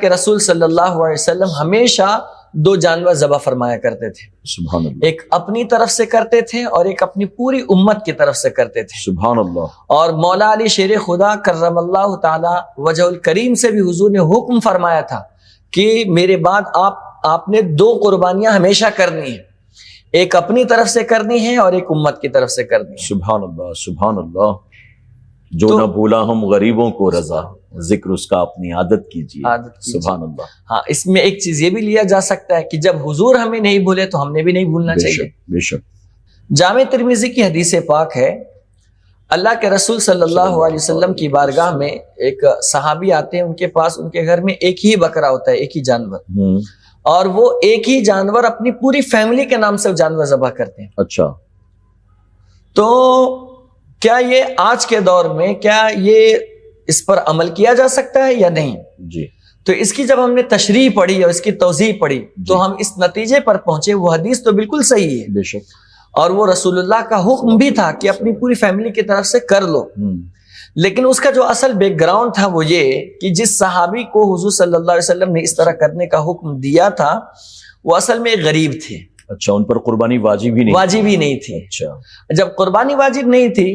کہ رسول صلی اللہ علیہ وسلم ہمیشہ دو جانور ذبح فرمایا کرتے تھے. سبحان اللہ. ایک اپنی طرف سے کرتے تھے اور ایک اپنی پوری امت کی طرف سے کرتے تھے. سبحان اللہ. اور مولا علی شیر خدا کرم اللہ تعالی وجہ الکریم سے بھی حضور نے حکم فرمایا تھا کہ میرے بعد آپ نے دو قربانیاں ہمیشہ کرنی ہیں، ایک اپنی طرف سے کرنی ہے اور ایک امت کی طرف سے کرنی ہے. سبحان اللہ. سبحان اللہ. جو نہ بھولا ہم غریبوں کو رضا، ذکر اس کا اپنی عادت کیجیے. سبحان اللہ. ہاں، اس میں ایک چیز یہ بھی لیا جا سکتا ہے کہ جب حضور ہمیں نہیں بھولے تو ہم نے بھی نہیں بھولنا چاہیے. بے شک. جامع ترمذی کی حدیث پاک ہے، اللہ کے رسول صلی اللہ علیہ وسلم کی بارگاہ میں ایک صحابی آتے ہیں، ان کے پاس ان کے گھر میں ایک ہی بکرا ہوتا ہے، ایک ہی جانور، اور وہ ایک ہی جانور اپنی پوری فیملی کے نام سے جانور ذبح کرتے ہیں. اچھا. تو کیا یہ آج کے دور میں کیا یہ اس پر عمل کیا جا سکتا ہے یا نہیں؟ جی. تو اس کی جب ہم نے تشریح پڑھی اور اس کی توضیح پڑھی تو ہم اس نتیجے پر پہنچے وہ حدیث تو بالکل صحیح ہے، بے شک، اور وہ رسول اللہ کا حکم بھی تھا کہ اپنی پوری فیملی کی طرف سے کر لو. لیکن اس کا جو اصل بیک گراؤنڈ تھا وہ یہ کہ جس صحابی کو حضور صلی اللہ علیہ وسلم نے اس طرح کرنے کا حکم دیا تھا وہ اصل میں ایک غریب تھے. اچھا، ان پر قربانی واجب ہی نہیں تھی. اچھا، جب قربانی واجب نہیں تھی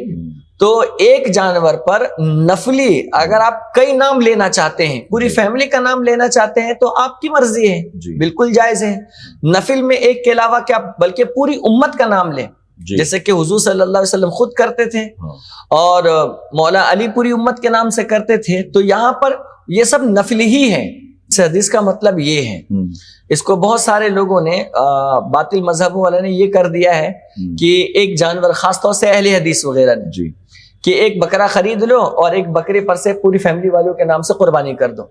تو ایک جانور پر نفلی اگر آپ کئی نام لینا چاہتے ہیں، پوری فیملی کا نام لینا چاہتے ہیں تو آپ کی مرضی ہے، بالکل جائز ہے. نفل میں ایک کے علاوہ کیا بلکہ پوری امت کا نام لیں، جیسے کہ حضور صلی اللہ علیہ وسلم خود کرتے تھے اور مولا علی پوری امت کے نام سے کرتے تھے. تو یہاں پر یہ سب نفلی ہی ہے. اس حدیث کا مطلب یہ ہے، اس کو بہت سارے لوگوں نے باطل مذہب والے نے یہ کر دیا ہے کہ ایک جانور، خاص طور سے اہل حدیث وغیرہ نے، کہ ایک بکرا خرید لو اور ایک بکرے پر سے پوری فیملی والوں کے نام سے قربانی کر دو.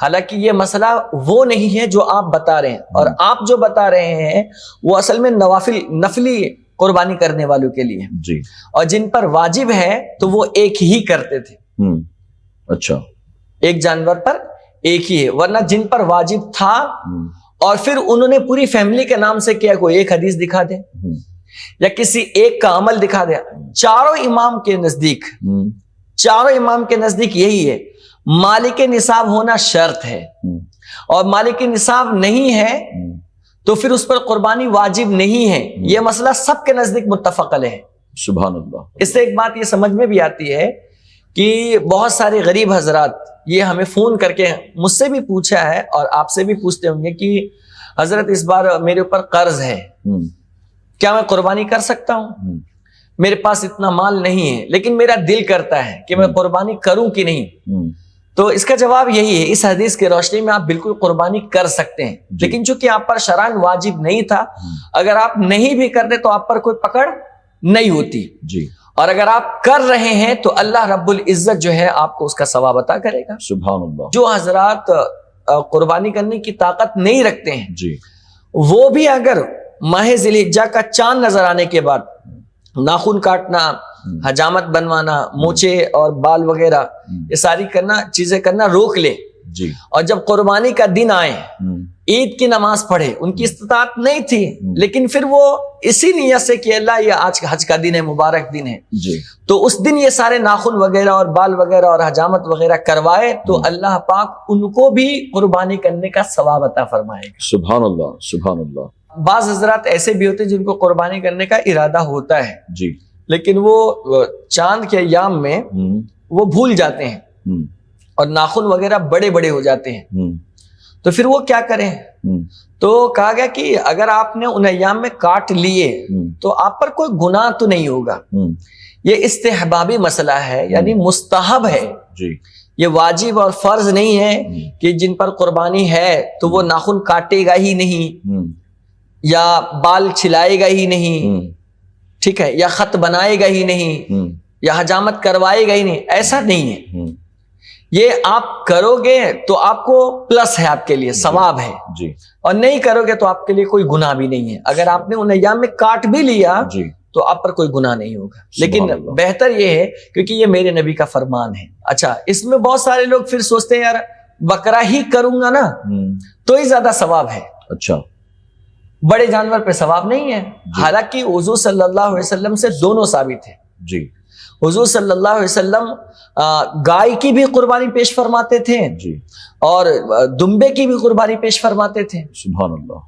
حالانکہ یہ مسئلہ وہ نہیں ہے جو آپ بتا رہے ہیں، اور آپ جو بتا رہے ہیں وہ اصل میں نفلی قربانی کرنے والوں کے لیے، اور جن پر واجب ہے تو وہ ایک ہی کرتے تھے. اچھا، ایک جانور پر ایک ہی ہے، ورنہ جن پر واجب تھا اور پھر انہوں نے پوری فیملی کے نام سے کیا، کوئی ایک حدیث دکھا دے یا کسی ایک کا عمل دکھا دے. چاروں امام کے نزدیک یہی ہے، مالک نصاب ہونا شرط ہے، اور مالک نصاب نہیں ہے تو پھر اس پر قربانی واجب نہیں ہے. یہ مسئلہ سب کے نزدیک متفق علیہ ہے. سبحان اللہ. اس سے ایک بات یہ سمجھ میں بھی آتی ہے کہ بہت سارے غریب حضرات یہ ہمیں فون کر کے مجھ سے بھی پوچھا ہے اور آپ سے بھی پوچھتے ہوں گے کہ حضرت اس بار میرے اوپر قرض ہے، کیا میں قربانی کر سکتا ہوں؟ میرے پاس اتنا مال نہیں ہے لیکن میرا دل کرتا ہے کہ میں قربانی کروں کہ نہیں. تو اس کا جواب یہی ہے، اس حدیث کی روشنی میں آپ بالکل قربانی کر سکتے ہیں، لیکن چونکہ آپ پر شرعاً واجب نہیں تھا، اگر آپ نہیں بھی کرتے تو آپ پر کوئی پکڑ نہیں ہوتی. اور اگر آپ کر رہے ہیں تو اللہ رب العزت جو ہے آپ کو اس کا ثواب عطا کرے گا. سبحان اللہ. جو حضرات قربانی کرنے کی طاقت نہیں رکھتے ہیں وہ بھی اگر ماہ ذی الحجہ کا چاند نظر آنے کے بعد ناخن کاٹنا، حجامت بنوانا، مونچھے اور بال وغیرہ یہ ساری چیزیں کرنا روک لے، اور جب قربانی کا دن آئے، عید کی نماز پڑھے، ان کی استطاعت نہیں تھی لیکن پھر وہ اسی نیت سے کہ اللہ یہ آج حج کا دن ہے، مبارک دن ہے، تو اس دن یہ سارے ناخن وغیرہ اور بال وغیرہ اور حجامت وغیرہ کروائے تو اللہ پاک ان کو بھی قربانی کرنے کا ثواب عطا فرمائے گا. سبحان اللہ. سبحان اللہ. بعض حضرات ایسے بھی ہوتے ہیں جن کو قربانی کرنے کا ارادہ ہوتا ہے لیکن وہ چاند کے ایام میں وہ بھول جاتے ہیں اور ناخن وغیرہ بڑے بڑے ہو جاتے ہیں، تو پھر وہ کیا کریں؟ تو کہا گیا کہ اگر آپ نے ان ایام میں کاٹ لیے تو آپ پر کوئی گناہ تو نہیں ہوگا. یہ استحبابی مسئلہ ہے، یعنی مستحب ہے، یہ واجب اور فرض نہیں ہے کہ جن پر قربانی ہے تو وہ ناخن کاٹے گا ہی نہیں، یا بال چھلائے گا ہی نہیں، ٹھیک ہے، یا خط بنائے گا ہی نہیں، یا حجامت کروائے گا ہی نہیں. ایسا نہیں ہے. یہ آپ کرو گے تو آپ کو پلس ہے، آپ کے لیے ثواب ہے، اور نہیں کرو گے تو آپ کے لیے کوئی گناہ بھی نہیں ہے. اگر آپ نے ان ایام میں کاٹ بھی لیا تو آپ پر کوئی گناہ نہیں ہوگا. لیکن بہتر یہ ہے کیونکہ یہ میرے نبی کا فرمان ہے. اچھا، اس میں بہت سارے لوگ پھر سوچتے ہیں یار بکرا ہی کروں گا نا تو ہی زیادہ ثواب ہے. اچھا، بڑے جانور پہ ثواب نہیں ہے. حالانکہ حضور صلی اللہ علیہ وسلم سے دونوں ثابت ہے. حضور صلی اللہ علیہ وسلم گائے کی بھی قربانی پیش فرماتے تھے جی، اور دمبے کی بھی قربانی پیش فرماتے تھے. سبحان اللہ.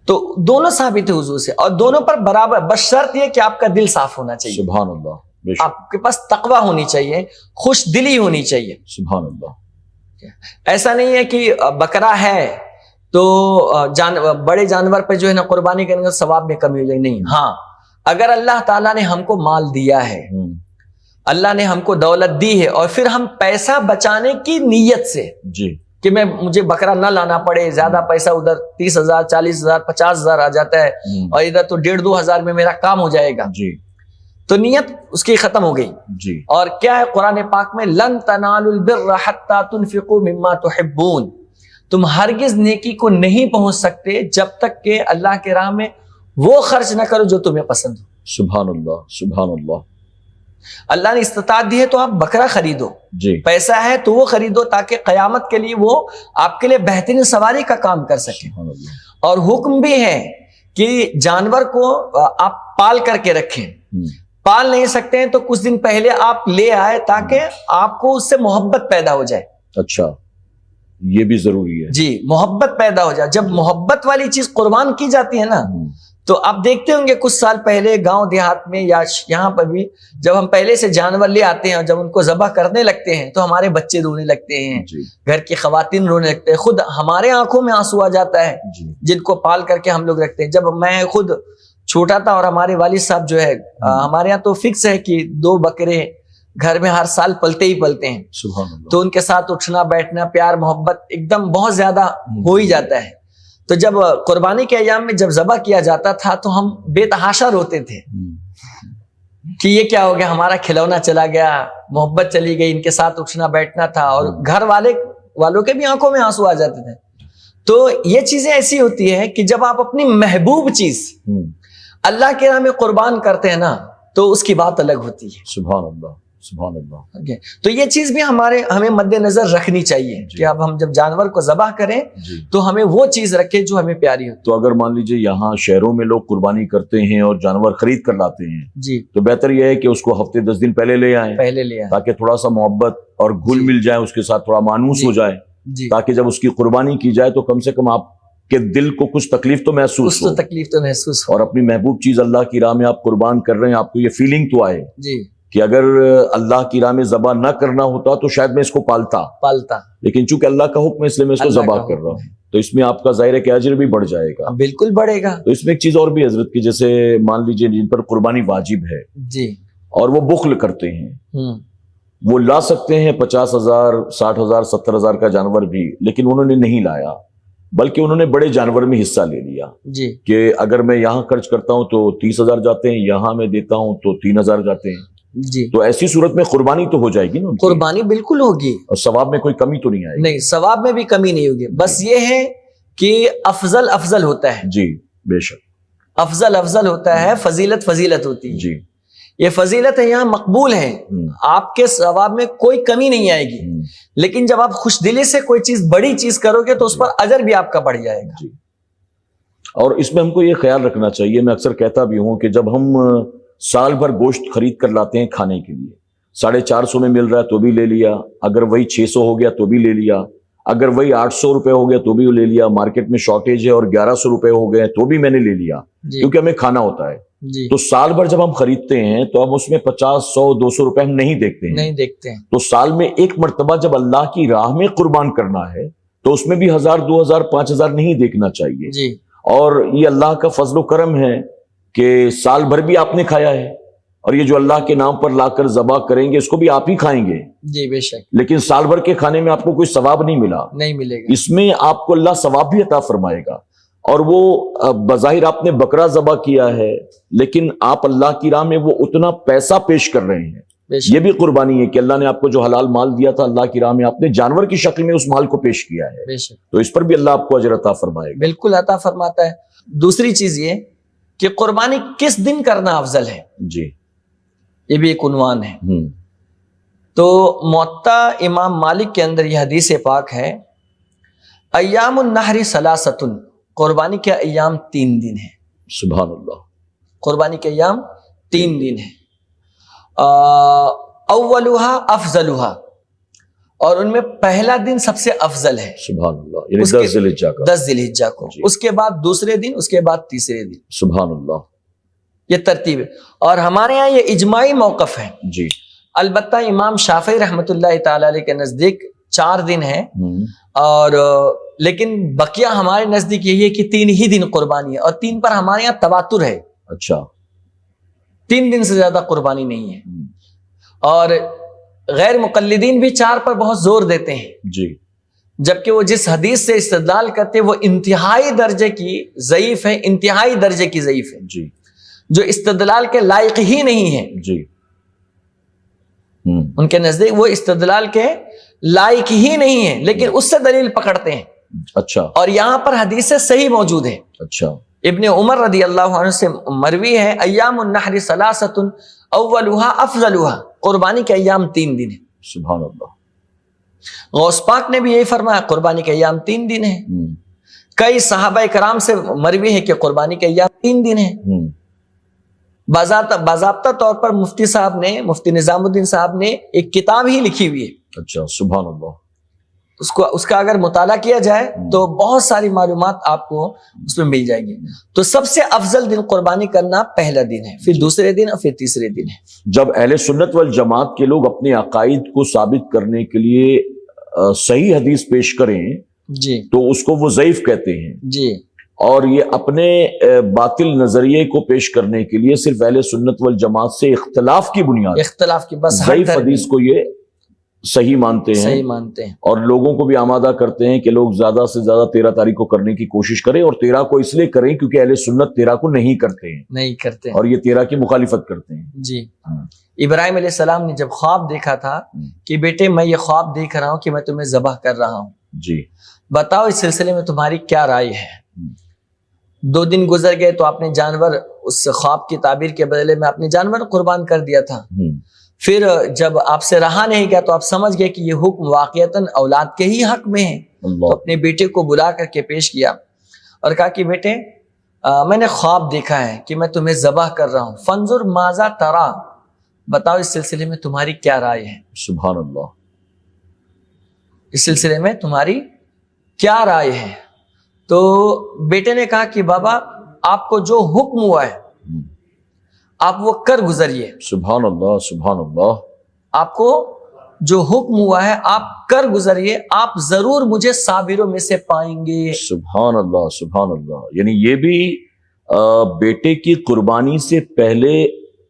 تو دونوں ثابت ہے حضور سے، اور دونوں پر برابر، بس شرط یہ کہ آپ کا دل صاف ہونا چاہیے. سبحان اللہ. بے شک. آپ کے پاس تقوی ہونی چاہیے، خوش دلی ہونی چاہیے. سبحان اللہ. ایسا نہیں ہے کہ بکرا ہے تو بڑے جانور پہ جو ہے نا قربانی کرنے کا ثواب میں کمی ہو جائے. نہیں، ہاں اگر اللہ تعالیٰ نے ہم کو مال دیا ہے، اللہ نے ہم کو دولت دی ہے، اور پھر ہم پیسہ بچانے کی نیت سے جی کہ مجھے بکرا نہ لانا پڑے، زیادہ پیسہ ادھر 30,000 40,000 50,000 آ جاتا ہے اور ادھر تو 1,500-2,000 میں میرا کام ہو جائے گا، جی تو نیت اس کی ختم ہو گئی. جی. اور کیا ہے قرآن پاک میں، لن تنالوا البر حتى تنفقوا مما تحبون، تم ہرگز نیکی کو نہیں پہنچ سکتے جب تک کہ اللہ کے راہ میں وہ خرچ نہ کرو جو تمہیں پسند ہو. سبحان اللہ. سبحان اللہ. اللہ نے استطاعت دی ہے تو آپ بکرا خریدو، جی. پیسہ ہے تو وہ خریدو تاکہ قیامت کے لیے وہ آپ کے لیے بہترین سواری کا کام کر سکے. سبحان اللہ. اور حکم بھی ہے کہ جانور کو آپ پال کر کے رکھیں. پال نہیں سکتے ہیں تو کچھ دن پہلے آپ لے آئے تاکہ آپ کو اس سے محبت پیدا ہو جائے. اچھا، یہ بھی ضروری ہے. جی، محبت پیدا ہو جائے. جب محبت والی چیز قربان کی جاتی ہے نا، تو آپ دیکھتے ہوں گے کچھ سال پہلے گاؤں دیہات میں یا یہاں پر بھی، جب ہم پہلے سے جانور لے آتے ہیں اور جب ان کو ذبح کرنے لگتے ہیں تو ہمارے بچے رونے لگتے ہیں، گھر کی خواتین رونے لگتے ہیں، خود ہمارے آنکھوں میں آنسو آ جاتا ہے جن کو پال کر کے ہم لوگ رکھتے ہیں. جب میں خود چھوٹا تھا اور ہمارے والد صاحب جو ہے، ہمارے یہاں تو فکس ہے کہ 2 بکرے گھر میں ہر سال پلتے ہی پلتے ہیں، تو ان کے ساتھ اٹھنا بیٹھنا، پیار محبت ایک دم بہت زیادہ ہو ہی جاتا ہے. تو جب قربانی کے ایام میں جب ذبح کیا جاتا تھا تو ہم بے تحاشا روتے تھے کہ یہ کیا ہو گیا، ہمارا کھلونا چلا گیا، محبت چلی گئی، ان کے ساتھ اٹھنا بیٹھنا تھا، اور گھر والوں کے بھی آنکھوں میں آنسو آ جاتے تھے. تو یہ چیزیں ایسی ہوتی ہے کہ جب آپ اپنی محبوب چیز اللہ کے راہ میں قربان کرتے ہیں نا تو اس کی بات الگ ہوتی ہے. سبحان اللہ. سبحان اللہ. تو یہ چیز بھی ہمیں مد نظر رکھنی چاہیے کہ اب ہم جب جانور کو ذبح کریں تو ہمیں وہ چیز رکھے جو ہمیں پیاری ہو. تو اگر مان لیجئے یہاں شہروں میں لوگ قربانی کرتے ہیں اور جانور خرید کر لاتے ہیں جی، تو بہتر یہ ہے کہ اس کو ہفتے 10 دن پہلے لے آئیں تاکہ تھوڑا سا محبت اور گھل مل جائے، اس کے ساتھ تھوڑا مانوس ہو جائے، تاکہ جب اس کی قربانی کی جائے تو کم سے کم آپ کے دل کو کچھ تکلیف تو محسوس ہو، اور اپنی محبوب چیز اللہ کی راہ میں آپ قربان کر رہے ہیں، آپ کو یہ فیلنگ تو آئے کہ اگر اللہ کی راہ میں ذبح نہ کرنا ہوتا تو شاید میں اس کو پالتا، لیکن چونکہ اللہ کا حکم ہے اس لیے میں اس کو ذبح کر رہا ہوں، تو اس میں آپ کا ظاہر ہے کہ اجر بھی بڑھ جائے گا. بالکل بڑھے گا. تو اس میں ایک چیز اور بھی حضرت کی، جیسے مان لیجئے جن پر قربانی واجب ہے جی اور وہ بخل کرتے ہیں، وہ لا سکتے ہیں 50,000 60,000 70,000 کا جانور بھی، لیکن انہوں نے نہیں لایا، بلکہ انہوں نے بڑے جانور میں حصہ لے لیا جی، کہ اگر میں یہاں خرچ کرتا ہوں تو 30,000 جاتے ہیں، یہاں میں دیتا ہوں تو 3,000 جاتے ہیں جی. تو ایسی صورت میں قربانی تو ہو جائے گی نا، قربانی بالکل ہوگی، اور ثواب میں کوئی کمی تو نہیں آئے گی. نہیں، ثواب میں بھی کمی نہیں ہوگی، بس یہ ہے کہ افضل ہوتا ہے. جی بے شک، افضل ہوتا ہے، فضیلت ہوتی ہے. جی، یہ فضیلت ہے، یہاں مقبول ہے، آپ کے ثواب میں کوئی کمی نہیں آئے گی، لیکن جب آپ خوش دلی سے کوئی چیز بڑی چیز کرو گے تو اس پر اجر بھی آپ کا بڑھ جائے گا. جی. اور اس میں ہم کو یہ خیال رکھنا چاہیے، میں اکثر کہتا بھی ہوں کہ جب ہم سال بھر گوشت خرید کر لاتے ہیں کھانے کے لیے، 450 میں مل رہا ہے تو بھی لے لیا، اگر وہی 600 ہو گیا تو بھی لے لیا، اگر وہی 800 روپے ہو گیا تو بھی لے لیا، مارکیٹ میں شارٹیج ہے اور 1100 روپے ہو گئے تو بھی میں نے لے لیا، کیونکہ ہمیں کھانا ہوتا ہے. تو سال بھر جب ہم خریدتے ہیں تو ہم اس میں 50 100 200 روپے ہم نہیں دیکھتے ہیں. تو سال میں ایک مرتبہ جب اللہ کی راہ میں قربان کرنا ہے تو اس میں بھی 1000 2000 5000 نہیں دیکھنا چاہیے. اور یہ اللہ کا فضل و کرم ہے کہ سال بھر بھی آپ نے کھایا ہے، اور یہ جو اللہ کے نام پر لا کر ذبح کریں گے اس کو بھی آپ ہی کھائیں گے. جی بے شک. لیکن سال بھر کے کھانے میں آپ کو کوئی ثواب نہیں ملے گا، اس میں آپ کو اللہ ثواب بھی عطا فرمائے گا. اور وہ بظاہر آپ نے بکرا ذبح کیا ہے لیکن آپ اللہ کی راہ میں وہ اتنا پیسہ پیش کر رہے ہیں. یہ بھی قربانی ہے کہ اللہ نے آپ کو جو حلال مال دیا تھا اللہ کی راہ میں آپ نے جانور کی شکل میں اس مال کو پیش کیا ہے، تو اس پر بھی اللہ آپ کو اجر عطا فرمائے گا. بالکل عطا فرماتا ہے. دوسری چیز یہ کہ قربانی کس دن کرنا افضل ہے، جی یہ بھی ایک عنوان ہے. تو موطا امام مالک کے اندر یہ حدیث پاک ہے، ایام النحر ثلاثۃ، قربانی کے ایام 3 دن ہیں. سبحان اللہ. قربانی کے ایام 3 دن ہیں. اولھا افضلھا، اور ان میں پہلا دن سب سے افضل ہے، سبحان اللہ، یعنی 10 ذی الحجہ کا، 10 ذی الحجہ کو، اس کے بعد دوسرے دن، اس کے بعد تیسرے دن، سبحان اللہ، یہ ترتیب ہے۔ اور ہمارے ہاں یہ اجماعی موقف ہے جی، البتہ امام شافعی رحمۃ اللہ تعالی علیہ کے نزدیک 4 دن ہے، اور لیکن بقیہ ہمارے نزدیک یہی ہے کہ 3 ہی دن قربانی ہے، اور 3 پر ہمارے یہاں تواتر ہے، اچھا 3 دن سے زیادہ قربانی نہیں ہے، اور غیر مقلدین بھی 4 پر بہت زور دیتے ہیں، جی، جبکہ وہ جس حدیث سے استدلال کرتے وہ انتہائی درجے کی ضعیف ہے، انتہائی درجے کی ضعیف ہے، جی، جو استدلال کے لائق ہی نہیں ہے، جی، ان کے نزدیک وہ استدلال کے لائق ہی نہیں ہے، لیکن اس سے دلیل پکڑتے ہیں، اچھا، اور یہاں پر حدیث سے صحیح موجود ہے، اچھا، ابن عمر رضی اللہ عنہ سے مروی ہے ایام النحر ثلاثۃ اولھا افضلھا، قربانی کے ایام 3 دن ہیں، سبحان اللہ، غوث پاک نے بھی یہی فرمایا قربانی کے ایام 3 دن ہیں، کئی صحابہ کرام سے مروی ہے کہ قربانی کے ایام 3 دن ہیں، باضابطہ طور پر مفتی صاحب نے، مفتی نظام الدین صاحب نے ایک کتاب ہی لکھی ہوئی ہے، اچھا، سبحان اللہ، اس کا اگر مطالعہ کیا جائے تو بہت ساری معلومات آپ کو اس میں مل جائے گی۔ تو سب سے افضل دن قربانی کرنا پہلا دن ہے، پھر دوسرے دن اور پھر تیسرے دن ہے۔ جب اہل سنت والجماعت کے لوگ اپنے عقائد کو ثابت کرنے کے لیے صحیح حدیث پیش کریں جی تو اس کو وہ ضعیف کہتے ہیں، جی، اور یہ اپنے باطل نظریے کو پیش کرنے کے لیے صرف اہل سنت والجماعت سے اختلاف کی بنیاد، اختلاف کی بس ضعیف حدیث کو یہ صحیح مانتے ہیں، صحیح مانتے ہیں، اور لوگوں کو بھی آمادہ کرتے ہیں کہ لوگ زیادہ سے زیادہ 13 تاریخ کو کرنے کی کوشش کریں، اور 13 کو اس لیے کریں کیونکہ اہل سنت 13 کو نہیں کرتے ہیں، نہیں کرتے ہیں، اور یہ 13 کی مخالفت کرتے ہیں۔ جی، ابراہیم علیہ السلام نے جب خواب دیکھا تھا کہ بیٹے میں یہ خواب دیکھ رہا ہوں کہ میں تمہیں ذبح کر رہا ہوں، جی، بتاؤ اس سلسلے میں تمہاری کیا رائے ہے؟ 2 دن گزر گئے تو آپ نے جانور، اس خواب کی تعبیر کے بدلے میں آپ نے جانور قربان کر دیا تھا، پھر جب آپ سے رہا نہیں گیا تو آپ سمجھ گئے کہ یہ حکم واقعتاً اولاد کے ہی حق میں ہے، تو اپنے بیٹے کو بلا کر کے پیش کیا اور کہا کہ بیٹے میں نے خواب دیکھا ہے کہ میں تمہیں ذبح کر رہا ہوں، فانظر ماذا ترا، بتاؤ اس سلسلے میں تمہاری کیا رائے ہے؟ سبحان اللہ، اس سلسلے میں تمہاری کیا رائے ہے؟ تو بیٹے نے کہا کہ بابا آپ کو جو حکم ہوا ہے آپ وہ کر گزریے، سبحان اللہ، سبحان اللہ، آپ کو جو حکم ہوا ہے آپ کر گزریے، آپ ضرور مجھے صابروں میں سے پائیں گے۔ سبحان اللہ، سبحان اللہ، یعنی یہ بھی بیٹے کی قربانی سے پہلے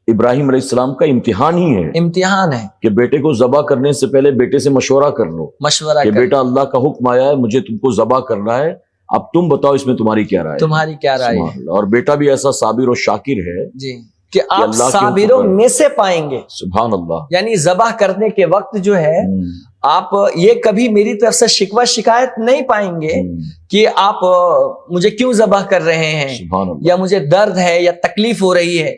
ابراہیم علیہ السلام کا امتحان ہی ہے، امتحان ہے کہ بیٹے کو ذبح کرنے سے پہلے بیٹے سے مشورہ کر لو، مشورہ کہ کر، بیٹا اللہ کا حکم آیا ہے، مجھے تم کو ذبح کرنا ہے، اب تم بتاؤ اس میں تمہاری کیا رائے ہے؟ تمہاری کیا رائے سبحان ہے؟ اللہ، اور بیٹا بھی ایسا صابر و شاکر ہے جی، کہ آپ اللہ کے حکم صابروں پر، میں سے پائیں گے، سبحان اللہ، یعنی ذبح کرنے کے وقت جو ہے آپ یہ کبھی میری طرف سے شکوہ شکایت نہیں پائیں گے کہ آپ مجھے کیوں ذبح کر رہے ہیں، سبحان اللہ، یا مجھے درد ہے یا تکلیف ہو رہی ہے،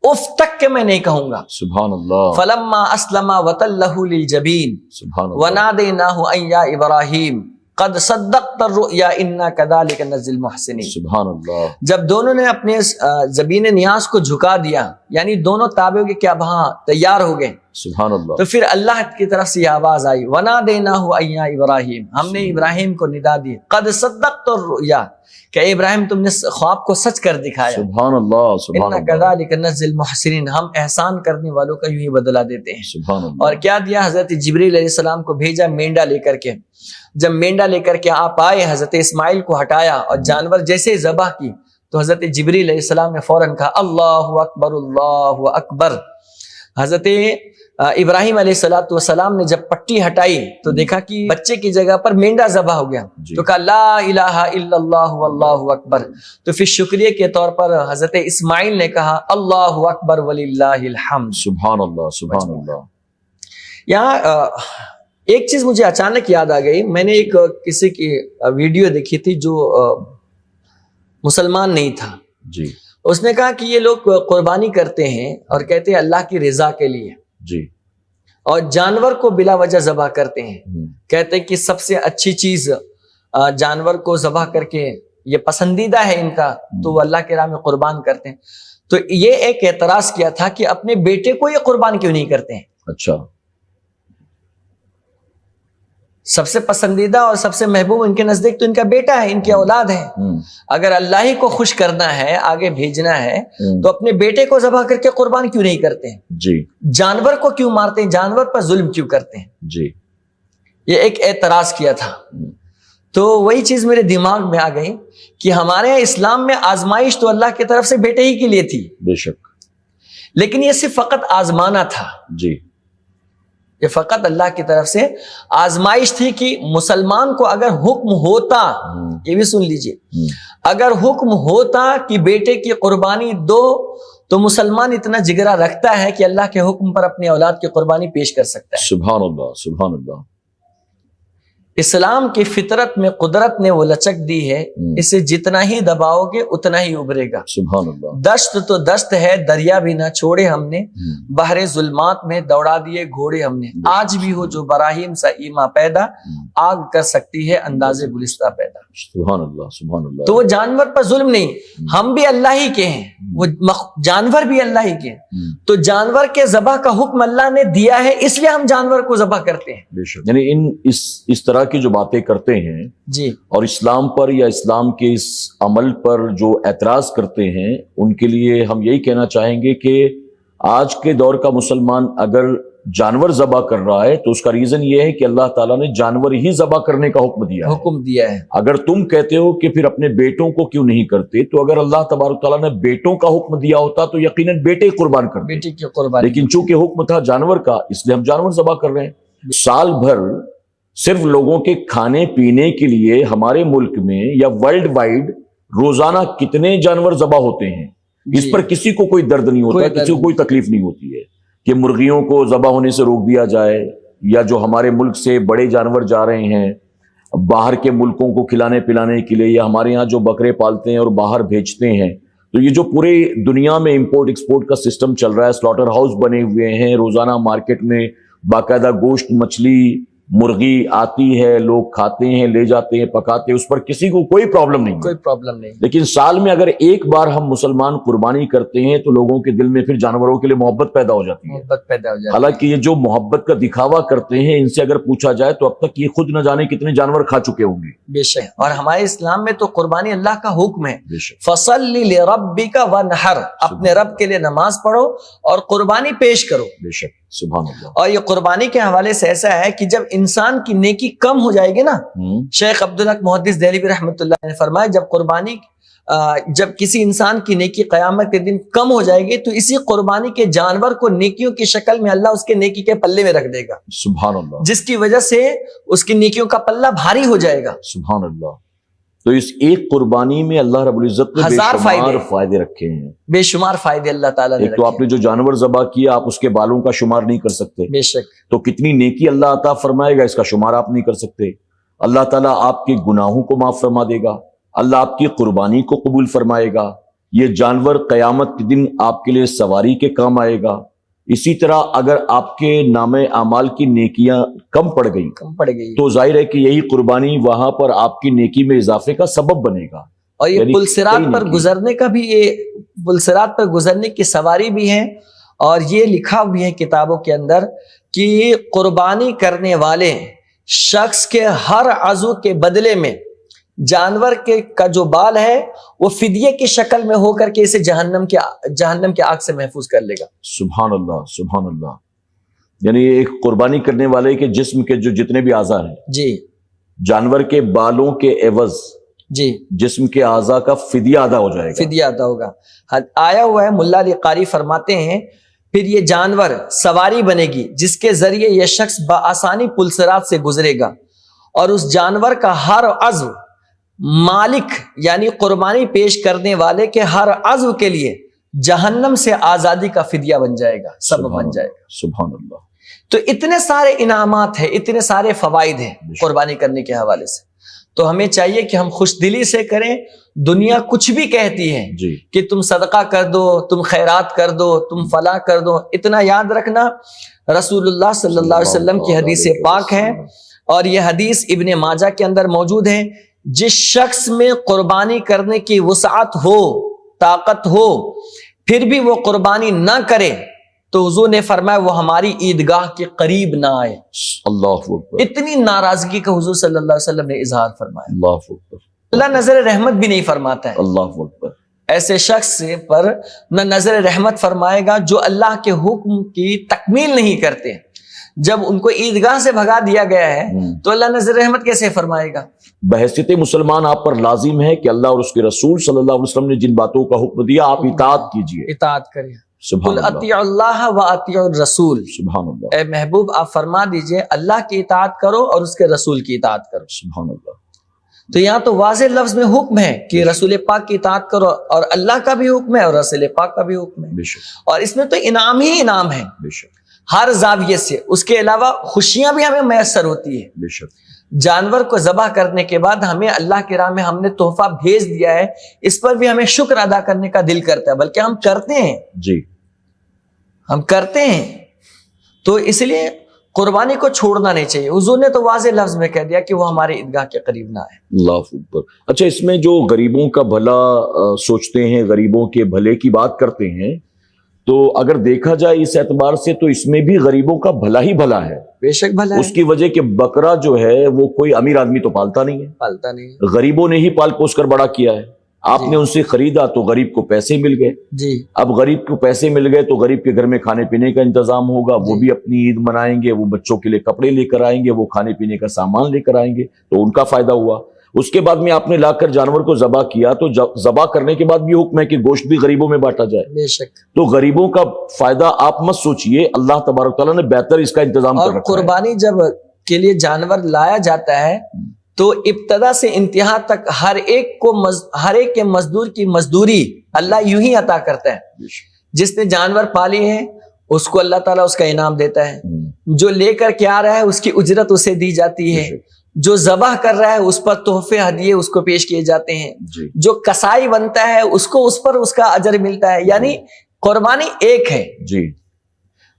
اف تک کہ میں نہیں کہوں گا۔ سبحان اللہ، فلما اسلم وتلہ للجبین سبحان اللہ، ونادیناہ ان یا ابراہیم قد صدقت الرؤیا انا کذلک نجزی المحسنین، سبحان اللہ، جب دونوں نے اپنے زبین نیاز کو جھکا دیا، یعنی دونوں تابع ہو گئے کہ اب ہاں تیار ہو گئے، سبحان اللہ، تو پھر اللہ کی طرف سے یہ آواز آئی وَنَادَيْنَاهُ أَن يَا ابراہیم، ہم نے ابراہیم کو ندا دی، قد صدقت الرؤیا، کہ اے ابراہیم تم نے خواب کو سچ کر دکھایا، سبحان اللہ، سبحان اِنَّا اللہ، كَذَلِكَ نَجْزِي الْمُحْسِنِينَ، ہم احسان کرنے والوں کا یوں ہی بدلہ دیتے ہیں۔ سبحان اللہ، اور کیا دیا؟ حضرت جبریل علیہ السلام کو بھیجا مینڈا لے کر کے، جب مینڈا لے کر کے آپ آئے، حضرت اسماعیل کو ہٹایا اور جانور جیسے ہی ذبح کی تو حضرت جبریل علیہ السلام نے فوراً کہا اللہ اکبر، اللہ اکبر۔ حضرت ابراہیم علیہ السلام نے جب پٹی ہٹائی تو دیکھا کہ بچے کی جگہ پر مینڈا ذبح ہو گیا، تو کہا لا الہ الا اللہ واللہ اکبر۔ تو پھر شکریہ کے طور پر حضرت اسماعیل نے کہا اللہ اکبر وللہ الحمد۔ سبحان اللہ، سبحان اللہ۔ یہاں ایک چیز مجھے اچانک یاد آ گئی، میں نے ایک کسی کی ویڈیو دیکھی تھی جو مسلمان نہیں تھا، جی، اس نے کہا کہ یہ لوگ قربانی کرتے ہیں اور کہتے ہیں اللہ کی رضا کے لیے، جی، اور جانور کو بلا وجہ ذبح کرتے ہیں، کہتے ہیں کہ سب سے اچھی چیز جانور کو ذبح کر کے یہ پسندیدہ ہے ان کا، تو وہ اللہ کے راہ میں قربان کرتے ہیں۔ تو یہ ایک اعتراض کیا تھا کہ اپنے بیٹے کو یہ قربان کیوں نہیں کرتے ہیں. اچھا. سب سے پسندیدہ اور سب سے محبوب ان کے نزدیک تو ان کا بیٹا ہے, ان کی اولاد ہے. اگر اللہ ہی کو خوش کرنا ہے, آگے بھیجنا ہے, تو اپنے بیٹے کو ذبح کر کے قربان کیوں نہیں کرتے ہیں؟ جی. جانور کو کیوں مارتے ہیں, جانور پر ظلم کیوں کرتے ہیں؟ جی. یہ ایک اعتراض کیا تھا. تو وہی چیز میرے دماغ میں آ گئی کہ ہمارے یہاں اسلام میں آزمائش تو اللہ کی طرف سے بیٹے ہی کے لیے تھی. بے شک. لیکن یہ صرف فقط آزمانا تھا. جی. یہ فقط اللہ کی طرف سے آزمائش تھی کہ مسلمان کو اگر حکم ہوتا, یہ بھی سن لیجئے, اگر حکم ہوتا کہ بیٹے کی قربانی دو, تو مسلمان اتنا جگرا رکھتا ہے کہ اللہ کے حکم پر اپنی اولاد کی قربانی پیش کر سکتا ہے. سبحان اللہ, سبحان اللہ. اسلام کی فطرت میں قدرت نے وہ لچک دی ہے, اسے جتنا ہی دباؤ گے اتنا ہی ابھرے گا. سبحان اللہ. دشت تو دشت ہے, دریا بھی نہ چھوڑے ہم نے, بحر ظلمات میں دوڑا دیے گھوڑے ہم نے. آج بھی ہو جو براہیم سا ایما پیدا, آگ کر سکتی ہے انداز گلستہ پیدا. سبحان اللہ, سبحان اللہ. تو وہ جانور پر ظلم نہیں, ہم بھی اللہ ہی کے ہیں, وہ جانور بھی اللہ ہی کے ہیں. تو جانور کے ذبح کا حکم اللہ نے دیا ہے, اس لیے ہم جانور کو ذبح کرتے ہیں. بے شک. یعنی اس طرح کی جو باتیں کرتے ہیں جی, اور اسلام پر یا اسلام کے اس عمل پر جو اعتراض کرتے ہیں, ان کے لیے ہم یہی کہنا چاہیں گے کہ آج کے دور کا مسلمان اگر جانور ذبح کر رہا ہے تو اس کا ریزن یہ ہے کہ اللہ تعالیٰ نے جانور ہی ذبح کرنے کا حکم دیا ہے. اگر تم کہتے ہو کہ پھر اپنے بیٹوں کو کیوں نہیں کرتے, تو اگر اللہ تبارک تعالیٰ نے بیٹوں کا حکم دیا ہوتا تو یقیناً بیٹے قربان کرتے, بیٹی کی قربانی. لیکن چونکہ حکم تھا جانور کا, اس لیے ہم جانور ذبح کر رہے ہیں. سال بھر صرف لوگوں کے کھانے پینے کے لیے ہمارے ملک میں یا ورلڈ وائڈ روزانہ کتنے جانور ذبح ہوتے ہیں, اس پر کسی کو کوئی درد نہیں ہوتا, کسی کو کوئی تکلیف نہیں ہوتی ہے کہ مرغیوں کو ذبح ہونے سے روک دیا جائے, یا جو ہمارے ملک سے بڑے جانور جا رہے ہیں باہر کے ملکوں کو کھلانے پلانے کے لیے, یا ہمارے یہاں جو بکرے پالتے ہیں اور باہر بھیجتے ہیں. تو یہ جو پورے دنیا میں امپورٹ ایکسپورٹ کا سسٹم چل رہا ہے, سلاٹر ہاؤس بنے ہوئے ہیں, روزانہ مارکیٹ میں باقاعدہ گوشت, مچھلی, مرغی آتی ہے, لوگ کھاتے ہیں, لے جاتے ہیں, پکاتے ہیں, اس پر کسی کو کوئی پرابلم نہیں, کوئی پرابلم نہیں. لیکن سال میں اگر ایک بار ہم مسلمان قربانی کرتے ہیں تو لوگوں کے دل میں پھر جانوروں کے لیے محبت پیدا ہو جاتی ہے. محبت پیدا ہو جاتی ہے. حالانکہ یہ جو محبت کا دکھاوا کرتے ہیں, ان سے اگر پوچھا جائے تو اب تک یہ خود نہ جانے کتنے جانور کھا چکے ہوں گے. بے شک. اور ہمارے اسلام میں تو قربانی اللہ کا حکم ہے. فَصَلِّ لِرَبِّكَ وَانْحَرْ, اپنے رب کے لیے نماز پڑھو اور قربانی پیش کرو. بے شک. سبحان اللہ. اور یہ قربانی کے حوالے سے ایسا ہے کہ جب انسان کی نیکی کم ہو جائے گی نا, شیخ عبدالحق محدث دہلوی رحمۃ اللہ نے فرمایا, جب کسی انسان کی نیکی قیامت کے دن کم ہو جائے گی تو اسی قربانی کے جانور کو نیکیوں کی شکل میں اللہ اس کے نیکی کے پلے میں رکھ دے گا. سبحان اللہ. جس کی وجہ سے اس کی نیکیوں کا پلہ بھاری ہو جائے گا. سبحان اللہ. تو اس ایک قربانی میں اللہ رب العزت نے بے شمار فائدے رکھے ہیں, بے شمار فائدے اللہ تعالیٰ نے. ایک تو آپ نے جو جانور ذبح کیا, آپ اس کے بالوں کا شمار نہیں کر سکتے. بے شک. تو کتنی نیکی اللہ عطا فرمائے گا, اس کا شمار آپ نہیں کر سکتے. اللہ تعالیٰ آپ کے گناہوں کو معاف فرما دے گا, اللہ آپ کی قربانی کو قبول فرمائے گا. یہ جانور قیامت کے دن آپ کے لیے سواری کے کام آئے گا. اسی طرح اگر آپ کے نام اعمال کی نیکیاں کم پڑ گئی تو ظاہر ہے کہ یہی قربانی وہاں پر آپ کی نیکی میں اضافے کا سبب بنے گا. اور یہ پلسرات پر گزرنے کا بھی, یہ پلسرات پر گزرنے کی سواری بھی ہے. اور یہ لکھا بھی ہے کتابوں کے اندر کہ قربانی کرنے والے شخص کے ہر عضو کے بدلے میں جانور کا جو بال ہے وہ فدیے کی شکل میں ہو کر کے اسے جہنم کے آگ سے محفوظ کر لے گا. سبحان اللہ, سبحان اللہ. یعنی ایک قربانی کرنے والے کے جسم کے جو جتنے بھی اعضاء ہیں, جی, جانور کے بالوں کے عوض جی جسم کے اعضاء کا فدیہ ادا ہو جائے گا. فدیہ ادا ہوگا. آیا ہوا ہے, ملا علی قاری فرماتے ہیں پھر یہ جانور سواری بنے گی جس کے ذریعے یہ شخص بآسانی پلسرات سے گزرے گا, اور اس جانور کا ہر عضو مالک یعنی قربانی پیش کرنے والے کے ہر عضو کے لیے جہنم سے آزادی کا فدیہ بن جائے گا, سبب بن جائے گا. سبحان اللہ. تو اتنے سارے انعامات ہیں, اتنے سارے فوائد ہیں قربانی کرنے کے حوالے سے. تو ہمیں چاہیے کہ ہم خوش دلی سے کریں. دنیا کچھ بھی کہتی ہے کہ تم صدقہ کر دو, تم خیرات کر دو, تم فلاح کر دو, اتنا یاد رکھنا رسول اللہ صلی اللہ علیہ وسلم کی حدیث پاک ہے, اور یہ حدیث ابن ماجہ کے اندر موجود ہے. جس شخص میں قربانی کرنے کی وسعت ہو, طاقت ہو, پھر بھی وہ قربانی نہ کرے تو حضور نے فرمایا وہ ہماری عیدگاہ کے قریب نہ آئے. اللہ اکبر. اتنی ناراضگی کا حضور صلی اللہ علیہ وسلم نے اظہار فرمایا. اللہ اکبر. اللہ نظر رحمت بھی نہیں فرماتا ہے. اللہ اکبر. ایسے شخص پر نہ نظر رحمت فرمائے گا جو اللہ کے حکم کی تکمیل نہیں کرتے. جب ان کو عیدگاہ سے بھگا دیا گیا ہے تو اللہ نظر رحمت کیسے فرمائے گا؟ بحیثیت مسلمان آپ پر لازم ہے کہ اللہ اور اس کے رسول صلی اللہ علیہ وسلم نے جن باتوں کا حکم دیا آپ اطاعت کیجئے. اطاعت کریے. سبحان اللہ. اطیعوا اللہ و اطیعوا الرسول. سبحان اللہ. اے محبوب آپ فرما دیجئے اللہ کی اطاعت کرو اور اس کے رسول کی اطاعت کرو. سبحان اللہ. تو یہاں تو واضح لفظ میں حکم ہے کہ رسول پاک کی اطاعت کرو اور اللہ کا بھی حکم ہے اور رسول پاک کا بھی حکم ہے. بے شک. اور اس میں تو انعام ہی انعام ہے بے شک. ہر زاویے سے. اس کے علاوہ خوشیاں بھی ہمیں میسر ہوتی ہے. بے شک. جانور کو ذبح کرنے کے بعد ہمیں اللہ کی راہ میں ہم نے تحفہ بھیج دیا ہے, اس پر بھی ہمیں شکر ادا کرنے کا دل کرتا ہے, بلکہ ہم کرتے ہیں. جی ہم کرتے ہیں. تو اس لیے قربانی کو چھوڑنا نہیں چاہیے. حضور نے تو واضح لفظ میں کہہ دیا کہ وہ ہمارے عیدگاہ کے قریب نہ آئے. اللہ اکبر. اچھا اس میں جو غریبوں کا بھلا سوچتے ہیں, غریبوں کے بھلے کی بات کرتے ہیں, تو اگر دیکھا جائے اس اعتبار سے تو اس میں بھی غریبوں کا بھلا ہی بھلا ہے. بے شک بھلا ہے. اس کی وجہ کہ بکرا جو ہے وہ کوئی امیر آدمی تو پالتا نہیں ہے, پالتا نہیں. غریبوں نے ہی پال پوس کر بڑا کیا ہے. آپ نے ان سے خریدا تو غریب کو پیسے مل گئے. جی. اب غریب کو پیسے مل گئے تو غریب کے گھر میں کھانے پینے کا انتظام ہوگا, وہ بھی اپنی عید منائیں گے, وہ بچوں کے لیے کپڑے لے کر آئیں گے, وہ کھانے پینے کا سامان لے کر آئیں گے, تو ان کا فائدہ ہوا. اس کے بعد میں آپ نے لا کر جانور کو ذبح کیا تو ذبح کرنے کے بعد بھی حکم ہے کہ گوشت بھی غریبوں میں بانٹا جائے. بے شک. تو غریبوں کا فائدہ آپ مت سوچئے, اللہ تبارک تعالیٰ نے بہتر اس کا انتظام کر رکھا ہے. اور قربانی جب کے لیے جانور لایا جاتا ہے تو ابتدا سے انتہا تک ہر ایک کے مزدور کی مزدوری اللہ یوں ہی عطا کرتا ہے. جس نے جانور پالی ہے اس کو اللہ تعالیٰ اس کا انعام دیتا ہے. جو لے کر کے آ رہا ہے اس کی اجرت اسے دی جاتی ہے. جو ذبح کر رہا ہے اس پر تحفے ہدیے اس کو پیش کیے جاتے ہیں. جو کسائی بنتا ہے اس کو اس پر اس کا اجر ملتا ہے. یعنی قربانی ایک ہے. جی.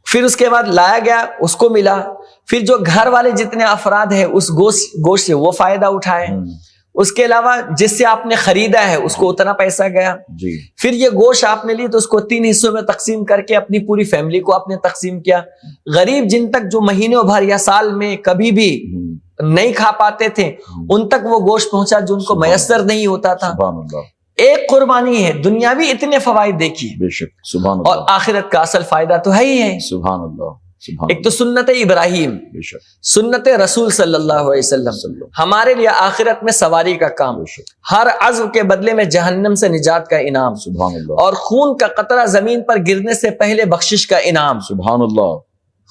پھر اس کے بعد لایا گیا اس کو ملا, پھر جو گھر والے جتنے افراد ہیں اس گوشت سے وہ فائدہ اٹھائے. اس کے علاوہ جس سے آپ نے خریدا ہے اس کو اتنا پیسہ گیا. جی. پھر یہ گوشت آپ نے لی تو اس کو 3 حصوں میں تقسیم کر کے اپنی پوری فیملی کو آپ نے تقسیم کیا. غریب جن تک جو مہینوں بھر یا سال میں کبھی بھی نہیں کھا پاتے تھے ان تک وہ گوشت پہنچا جو ان کو میسر نہیں ہوتا تھا. سبحان اللہ. ایک قربانی ہے, دنیاوی اتنے فوائد دیکھیے. بے شک. سبحان اللہ. اور آخرت کا اصل فائدہ تو ہے ہی ہے. سبحان اللہ. ایک تو سنت ابراہیم, سنت رسول صلی اللہ علیہ وسلم ہمارے لیے آخرت میں سواری کا کام, ہر عزو کے بدلے میں جہنم سے نجات کا انعام, سبحان اللہ, اور خون کا قطرہ زمین پر گرنے سے پہلے بخشش کا انعام. سبحان اللہ.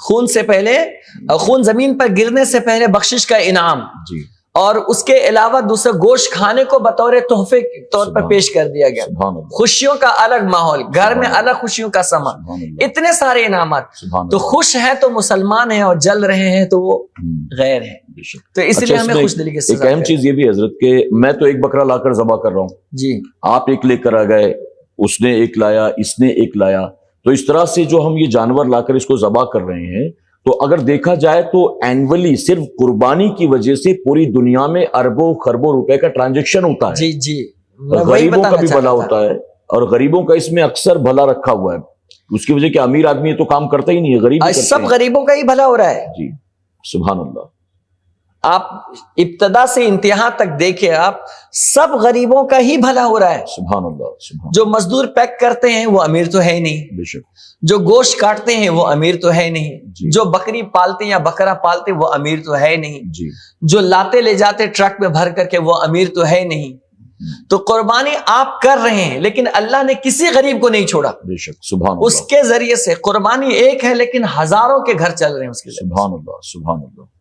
خون زمین پر گرنے سے پہلے بخشش کا انعام. جی. اور اس کے علاوہ دوسرے گوشت کھانے کو بطور تحفے کے طور پر پیش کر دیا گیا. خوشیوں کا الگ ماحول, گھر میں الگ خوشیوں کا سما, اتنے سارے انعامات. تو خوش ہیں تو مسلمان ہیں اور جل رہے ہیں تو وہ غیر ہیں. تو اس لیے ہمیں خوش دلی کے ساتھ. ایک اہم چیز یہ بھی حضرت کہ میں تو ایک بکرا لا کر ذبح کر رہا ہوں, جی آپ ایک لے کر آ گئے, اس نے ایک لایا, اس نے ایک لایا, تو اس طرح سے جو ہم یہ جانور لا کر اس کو ذبح کر رہے ہیں تو اگر دیکھا جائے تو اینولی صرف قربانی کی وجہ سے پوری دنیا میں اربوں خربوں روپے کا ٹرانزیکشن ہوتا ہے. جی جی. غریبوں کا بھی بھلا ہوتا ہے اور غریبوں کا اس میں اکثر بھلا رکھا ہوا ہے. اس کی وجہ کہ امیر آدمی تو کام کرتا ہی نہیں ہے, غریب سب غریبوں کا ہی بھلا ہو رہا ہے. جی. سبحان اللہ. آپ ابتدا سے انتہا تک دیکھیں, آپ سب غریبوں کا ہی بھلا ہو رہا ہے. سبحان اللہ. سبحان. جو مزدور پیک کرتے ہیں وہ امیر تو ہے ہی نہیں. بے شک. جو گوشت کاٹتے ہیں وہ امیر تو ہے نہیں. جی. جو بکری پالتے یا بکرا پالتے وہ امیر تو ہے نہیں. جی. جو لاتے لے جاتے ٹرک میں بھر کر کے وہ امیر تو ہے نہیں. تو قربانی آپ کر رہے ہیں لیکن اللہ نے کسی غریب کو نہیں چھوڑا. بے شک. سبحان اللہ. اس کے ذریعے سے قربانی ایک ہے لیکن ہزاروں کے گھر چل رہے ہیں اس کے. سبحان اللہ. سبحان اللہ.